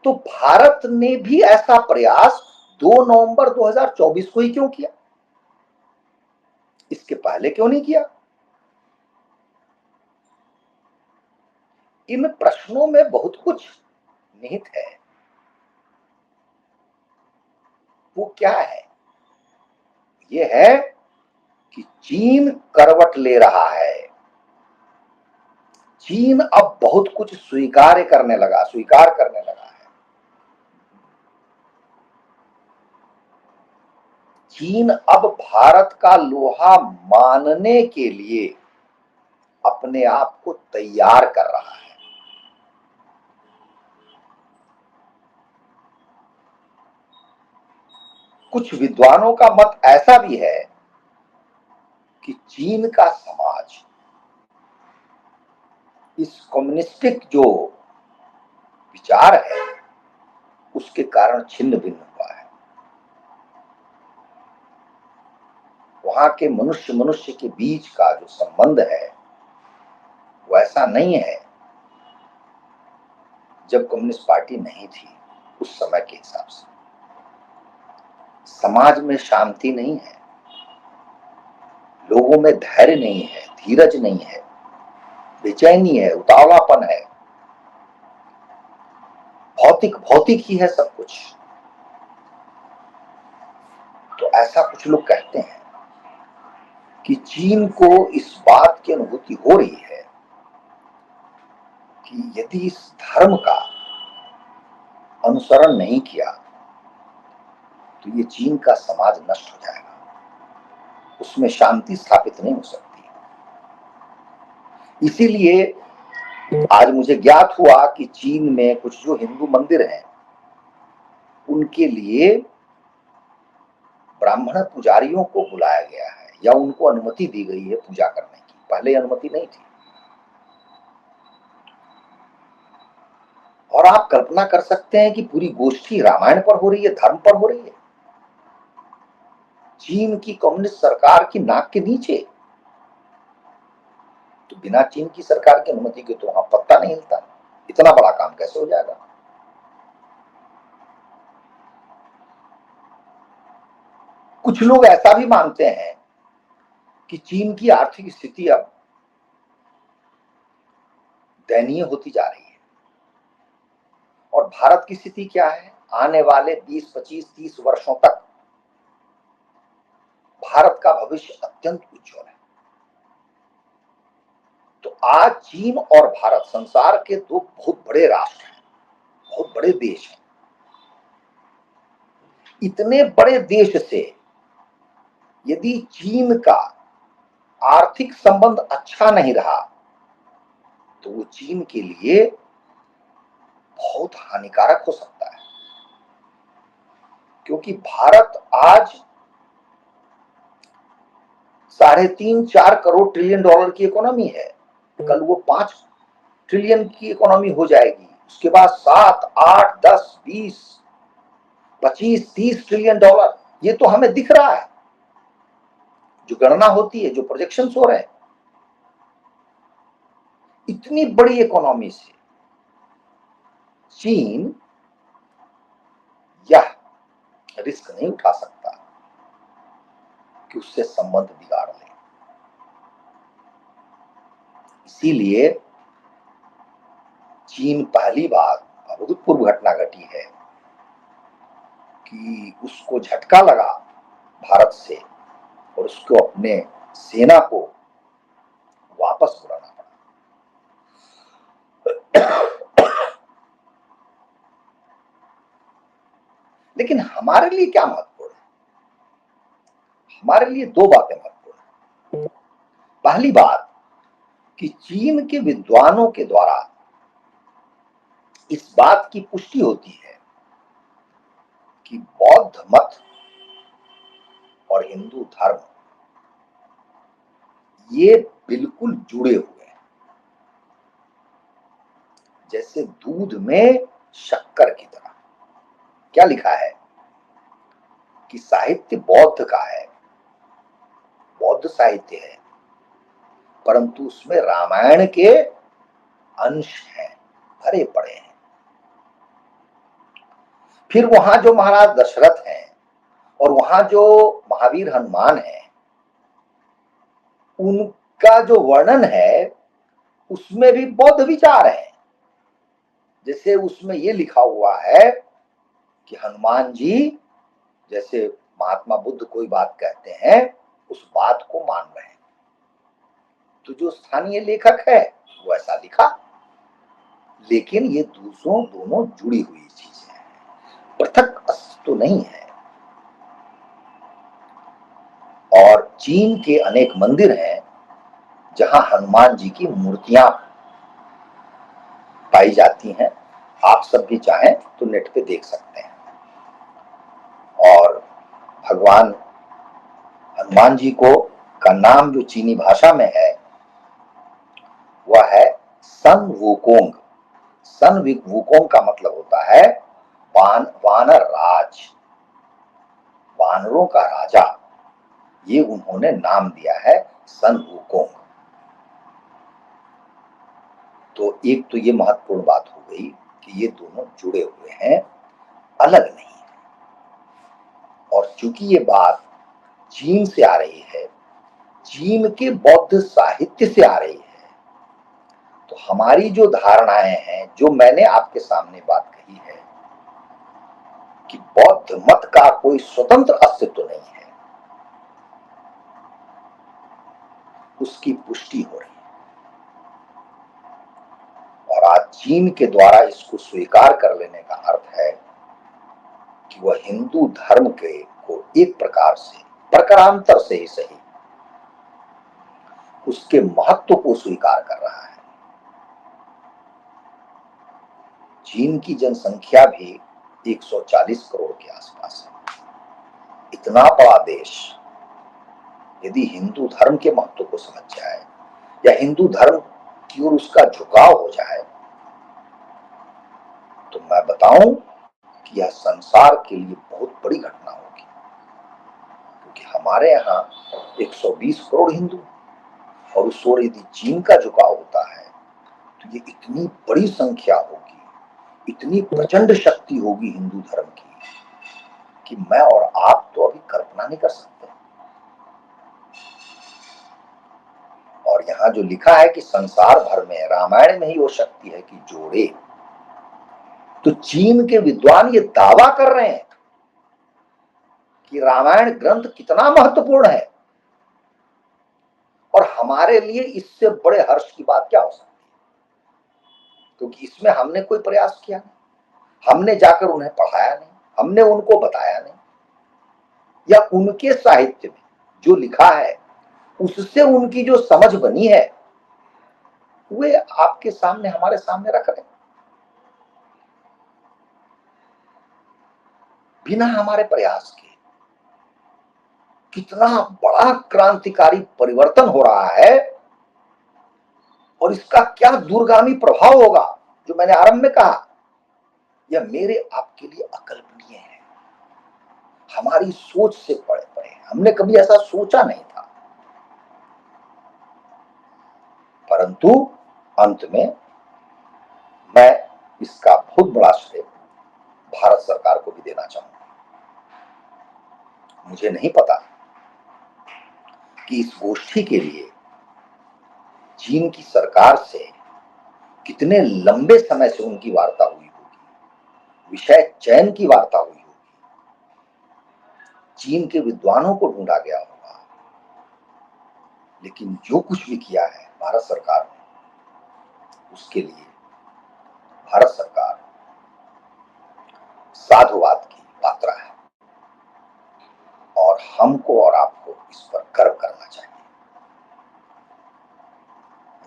तो भारत ने भी ऐसा प्रयास 2 नवंबर 2024 को ही क्यों किया? इसके पहले क्यों नहीं किया? इन प्रश्नों में बहुत कुछ निहित है। वो क्या है? ये है कि चीन करवट ले रहा है। चीन अब बहुत कुछ स्वीकार करने लगा है। चीन अब भारत का लोहा मानने के लिए अपने आप को तैयार कर रहा है। कुछ विद्वानों का मत ऐसा भी है कि चीन का समाज इस कम्युनिस्टिक जो विचार है उसके कारण छिन्न भिन्न हुआ है। वहां के मनुष्य मनुष्य के बीच का जो संबंध है वो ऐसा नहीं है जब कम्युनिस्ट पार्टी नहीं थी। उस समय के हिसाब से समाज में शांति नहीं है, लोगों में धैर्य नहीं है, धीरज नहीं है, बेचैनी है, उतावलापन है, भौतिक भौतिक ही है सब कुछ। तो ऐसा कुछ लोग कहते हैं कि चीन को इस बात की अनुभूति हो रही है कि यदि इस धर्म का अनुसरण नहीं किया तो ये चीन का समाज नष्ट हो जाएगा, उसमें शांति स्थापित नहीं हो सकती। इसीलिए आज मुझे ज्ञात हुआ कि चीन में कुछ जो हिंदू मंदिर हैं उनके लिए ब्राह्मण पुजारियों को बुलाया गया है या उनको अनुमति दी गई है पूजा करने की, पहले अनुमति नहीं थी। और आप कल्पना कर सकते हैं कि पूरी गोष्ठी रामायण पर हो रही है, धर्म पर हो रही है, चीन की कम्युनिस्ट सरकार की नाक के नीचे। तो बिना चीन की सरकार की अनुमति के तो वहां पत्ता नहीं हिलता। इतना बड़ा काम कैसे हो जाएगा? कुछ लोग ऐसा भी मानते हैं कि चीन की आर्थिक स्थिति अब दयनीय होती जा रही है। और भारत की स्थिति क्या है? आने वाले 20, 25, 30 वर्षों तक भारत का भविष्य अत्यंत उज्जवल है। तो आज चीन और भारत संसार के दो बहुत बड़े राष्ट्र हैं, बहुत बड़े देश हैं। इतने बड़े देश से यदि चीन का आर्थिक संबंध अच्छा नहीं रहा तो वो चीन के लिए बहुत हानिकारक हो सकता है। क्योंकि भारत आज 3.5-4 करोड़ ट्रिलियन डॉलर की इकोनॉमी है, कल वो 5 ट्रिलियन की इकोनॉमी हो जाएगी, उसके बाद 7, 8, 10, 20, 25, 30 ट्रिलियन डॉलर। ये तो हमें दिख रहा है, जो गणना होती है, जो प्रोजेक्शंस हो रहे हैं। इतनी बड़ी इकोनॉमी से चीन यह रिस्क नहीं उठा सकता कि उससे संबंध बिगाड़ ले। इसीलिए चीन पहली बार अभूतपूर्व घटना घटी है कि उसको झटका लगा भारत से और उसको अपने सेना को वापस बुलाना पड़ा। लेकिन हमारे लिए क्या महत्वपूर्ण है? हमारे लिए दो बातें महत्वपूर्ण हैं। पहली बात कि चीन के विद्वानों के द्वारा इस बात की पुष्टि होती है कि बौद्ध मत और हिंदू धर्म ये बिल्कुल जुड़े हुए हैं, जैसे दूध में शक्कर की तरह। क्या लिखा है कि साहित्य बौद्ध का है, बौद्ध साहित्य है, परंतु उसमें रामायण के अंश हैं, भरे पड़े हैं। फिर वहां जो महाराज दशरथ हैं और वहां जो महावीर हनुमान हैं, उनका जो वर्णन है उसमें भी बौद्ध विचार है। जैसे उसमें ये लिखा हुआ है कि हनुमान जी जैसे महात्मा बुद्ध कोई बात कहते हैं उस बात को मान रहे हैं, तो जो स्थानीय लेखक है वो ऐसा लिखा। लेकिन ये दूसरों दोनों जुड़ी हुई चीजें हैं, पृथक अस्तित्व तो नहीं है। और चीन के अनेक मंदिर हैं जहां हनुमान जी की मूर्तियां पाई जाती हैं। आप सब भी चाहें तो नेट पे देख सकते हैं। और भगवान हनुमान जी को का नाम जो चीनी भाषा में है वह है सन वुकोंग। सन वुकोंग का मतलब होता है वानर राज, वानरों का राजा। ये उन्होंने नाम दिया है सन वुकोंग। तो एक तो ये महत्वपूर्ण बात हो गई कि ये दोनों जुड़े हुए हैं, अलग नहीं है। और चूंकि ये बात चीन से आ रही है, चीन के बौद्ध साहित्य से आ रही है, तो हमारी जो धारणाएं हैं, जो मैंने आपके सामने बात कही है कि बौद्ध मत का कोई स्वतंत्र अस्तित्व नहीं है, उसकी पुष्टि हो रही है। और आज चीन के द्वारा इसको स्वीकार कर लेने का अर्थ है कि वह हिंदू धर्म के को एक प्रकार से प्रकारांतर से ही सही उसके महत्व को स्वीकार कर रहा है। चीन की जनसंख्या भी 140 करोड़ के आसपास है। इतना बड़ा देश यदि हिंदू धर्म के महत्व को समझ जाए या हिंदू धर्म की ओर उसका झुकाव हो जाए, तो मैं बताऊं कि यह संसार के लिए बहुत बड़ी घटना होगी। क्योंकि हमारे यहाँ 120 करोड़ हिंदू, और उस ओर यदि चीन का झुकाव होता है तो ये इतनी बड़ी संख्या होगी, इतनी प्रचंड शक्ति होगी हिंदू धर्म की कि मैं और आप तो अभी कल्पना नहीं कर सकते। और यहाँ जो लिखा है कि संसार भर में रामायण में ही वो शक्ति है कि जोड़े, तो चीन के विद्वान ये दावा कर रहे हैं कि रामायण ग्रंथ कितना महत्वपूर्ण है। और हमारे लिए इससे बड़े हर्ष की बात क्या हो सकती है, क्योंकि इसमें हमने कोई प्रयास किया नहीं, हमने जाकर उन्हें पढ़ाया नहीं, हमने उनको बताया नहीं, या उनके साहित्य में जो लिखा है उससे उनकी जो समझ बनी है वे आपके सामने हमारे सामने रख रहे, बिना हमारे प्रयास के। कितना बड़ा क्रांतिकारी परिवर्तन हो रहा है और इसका क्या दूरगामी प्रभाव होगा, जो मैंने आरंभ में कहा, यह मेरे आपके लिए अकल्पनीय है। हमारी सोच से परे परे है। हमने कभी ऐसा सोचा नहीं था, परंतु अंत में मैं इसका बहुत बड़ा श्रेय भारत सरकार को भी देना चाहूंगा। मुझे नहीं पता कि इस गोष्ठी के लिए चीन की सरकार से कितने लंबे समय से उनकी वार्ता हुई होगी, विषय चयन की वार्ता हुई होगी, चीन के विद्वानों को ढूंढा गया होगा, लेकिन जो कुछ भी किया है भारत सरकार ने, उसके लिए भारत सरकार साधुवाद की पात्र है और हमको और आपको इस पर गर्व करना चाहिए।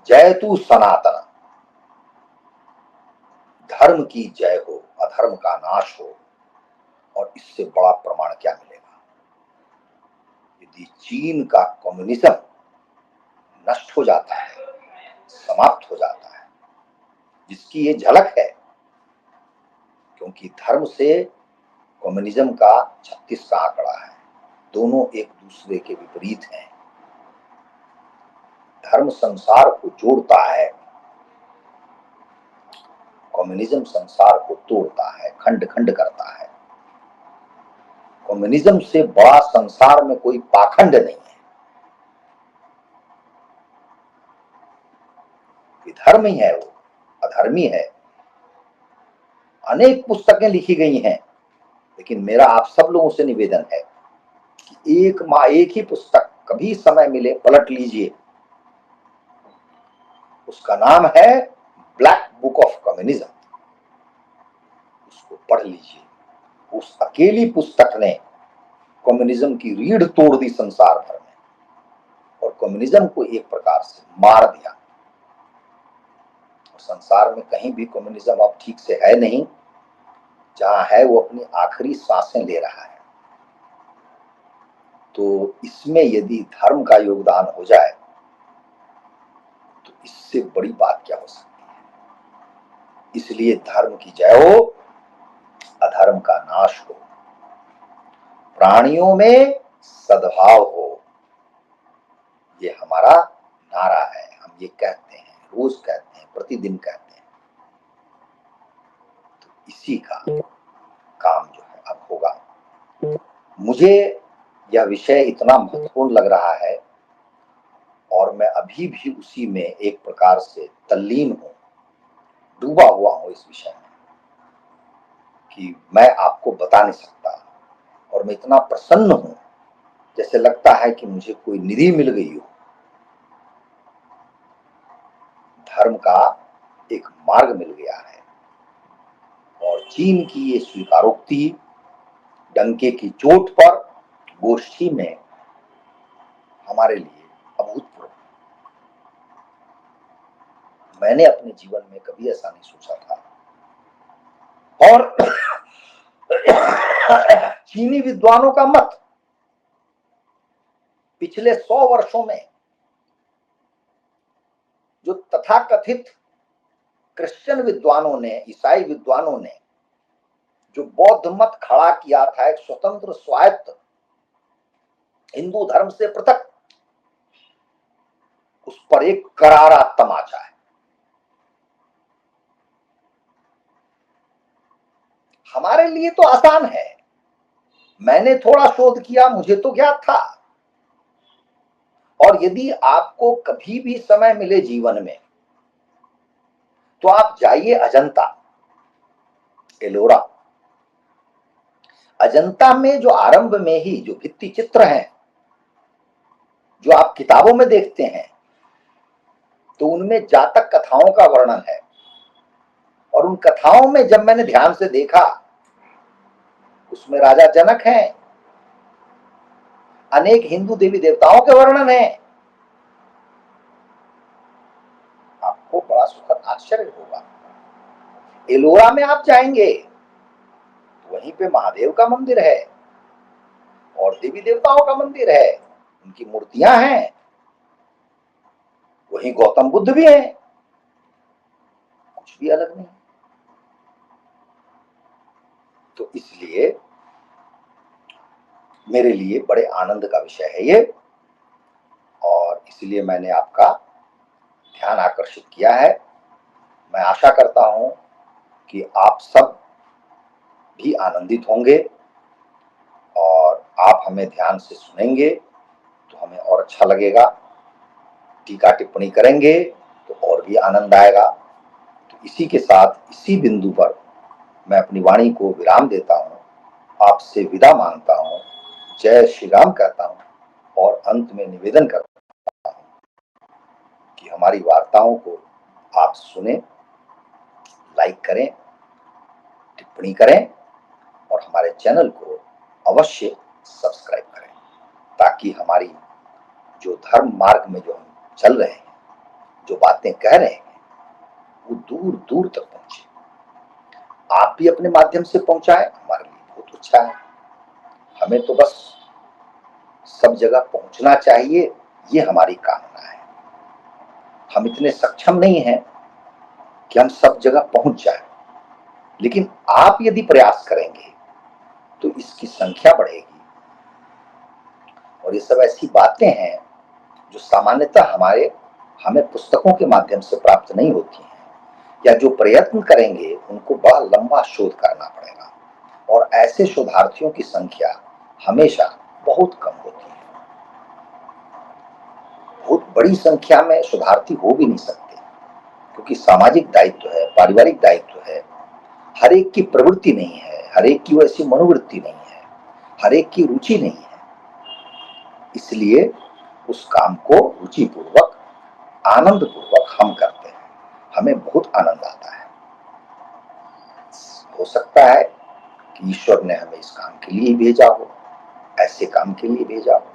जयतु सनातन, धर्म की जय हो, अधर्म का नाश हो, और इससे बड़ा प्रमाण क्या मिलेगा। यदि चीन का कम्युनिज्म नष्ट हो जाता है, समाप्त हो जाता है, जिसकी ये झलक है, क्योंकि धर्म से कम्युनिज्म का 36 का आंकड़ा है, दोनों एक दूसरे के विपरीत हैं। धर्म संसार को जोड़ता है, कम्युनिज्म संसार को तोड़ता है, खंड खंड करता है। कम्युनिज्म से बड़ा संसार में कोई पाखंड नहीं है। विधर्म ही है, वो अधर्मी है। अनेक पुस्तकें लिखी गई हैं, लेकिन मेरा आप सब लोगों से निवेदन है कि एक ही पुस्तक कभी समय मिले पलट लीजिए। उसका नाम है ब्लैक बुक ऑफ कम्युनिज्म। उसको पढ़ लीजिए। उस अकेली पुस्तक ने कम्युनिज्म की रीढ़ तोड़ दी संसार भर में, और कम्युनिज्म को एक प्रकार से मार दिया। और संसार में कहीं भी कम्युनिज्म अब ठीक से है नहीं। जहां है वो अपनी आखिरी सांसें ले रहा है। तो इसमें यदि धर्म का योगदान हो जाए तो इससे बड़ी बात क्या हो सकती है। इसलिए धर्म की जय हो, अधर्म का नाश हो, प्राणियों में सद्भाव हो, ये हमारा नारा है। हम ये कहते हैं, रोज कहते हैं, प्रतिदिन कहते हैं। तो इसी का काम जो है अब होगा। मुझे यह विषय इतना महत्वपूर्ण लग रहा है और मैं अभी भी उसी में एक प्रकार से तल्लीन हूं, डूबा हुआ हूं इस विषय में, कि मैं आपको बता नहीं सकता। और मैं इतना प्रसन्न हूं, जैसे लगता है कि मुझे कोई निधि मिल गई हो। धर्म का एक मार्ग मिल गया है, और चीन की ये स्वीकारोक्ति डंके की चोट पर गोष्ठी में हमारे लिए अभूतपूर्व। मैंने अपने जीवन में कभी ऐसा नहीं सोचा था। और चीनी विद्वानों का मत पिछले 100 वर्षों में जो तथाकथित क्रिश्चियन विद्वानों ने, ईसाई विद्वानों ने जो बौद्ध मत खड़ा किया था, एक स्वतंत्र स्वायत्त हिंदू धर्म से पृथक, उस पर एक करारा तमाचा है। हमारे लिए तो आसान है। मैंने थोड़ा शोध किया, मुझे तो ज्ञात था। और यदि आपको कभी भी समय मिले जीवन में, तो आप जाइए अजंता, एलोरा। अजंता में जो आरंभ में ही जो भित्ति चित्र हैं, जो आप किताबों में देखते हैं, तो उनमें जातक कथाओं का वर्णन है। और उन कथाओं में जब मैंने ध्यान से देखा, उसमें राजा जनक हैं, अनेक हिंदू देवी देवताओं के वर्णन है। आपको बड़ा सुखद आश्चर्य होगा। एलोरा में आप जाएंगे, वहीं पे महादेव का मंदिर है और देवी देवताओं का मंदिर है, उनकी मूर्तियां हैं। वहीं गौतम बुद्ध भी हैं, कुछ भी अलग नहीं। तो इसलिए मेरे लिए बड़े आनंद का विषय है ये, और इसलिए मैंने आपका ध्यान आकर्षित किया है। मैं आशा करता हूं कि आप सब भी आनंदित होंगे और आप हमें ध्यान से सुनेंगे तो हमें और अच्छा लगेगा। टीका टिप्पणी करेंगे तो और भी आनंद आएगा। तो इसी के साथ, इसी बिंदु पर मैं अपनी वाणी को विराम देता हूं, आपसे विदा मांगता हूं, जय श्री राम कहता हूं और अंत में निवेदन करता हूं कि हमारी वार्ताओं को आप सुने, लाइक करें, टिप्पणी करें और हमारे चैनल को अवश्य सब्सक्राइब करें, ताकि हमारी जो धर्म मार्ग में जो हम चल रहे हैं, जो बातें कह रहे हैं, वो दूर दूर तक पहुंचे। आप भी अपने माध्यम से पहुंचाएं, हमारे लिए बहुत अच्छा है। हमें तो बस सब जगह पहुंचना चाहिए, ये हमारी कामना है। हम इतने सक्षम नहीं हैं कि हम सब जगह पहुंच जाएं, लेकिन आप यदि प्रयास करेंगे तो इसकी संख्या बढ़ेगी। और ये सब ऐसी बातें हैं जो सामान्यतः हमें पुस्तकों के माध्यम से प्राप्त नहीं होती हैं, या जो प्रयत्न करेंगे उनको बड़ा लंबा शोध करना पड़ेगा, और ऐसे शोधार्थियों की संख्या हमेशा बहुत कम होती है। बहुत बड़ी संख्या में शोधार्थी हो भी नहीं सकते, क्योंकि सामाजिक दायित्व है, पारिवारिक दायित्व है। हर एक की प्रवृत्ति नहीं है, हर एक की वैसी मनोवृत्ति नहीं है, हर एक की रुचि नहीं है। इसलिए उस काम को रुचिपूर्वक, आनंद पूर्वक हम करते हैं, हमें बहुत आनंद आता है। हो सकता है कि ईश्वर ने हमें इस काम के लिए भेजा हो, ऐसे काम के लिए भेजा हो।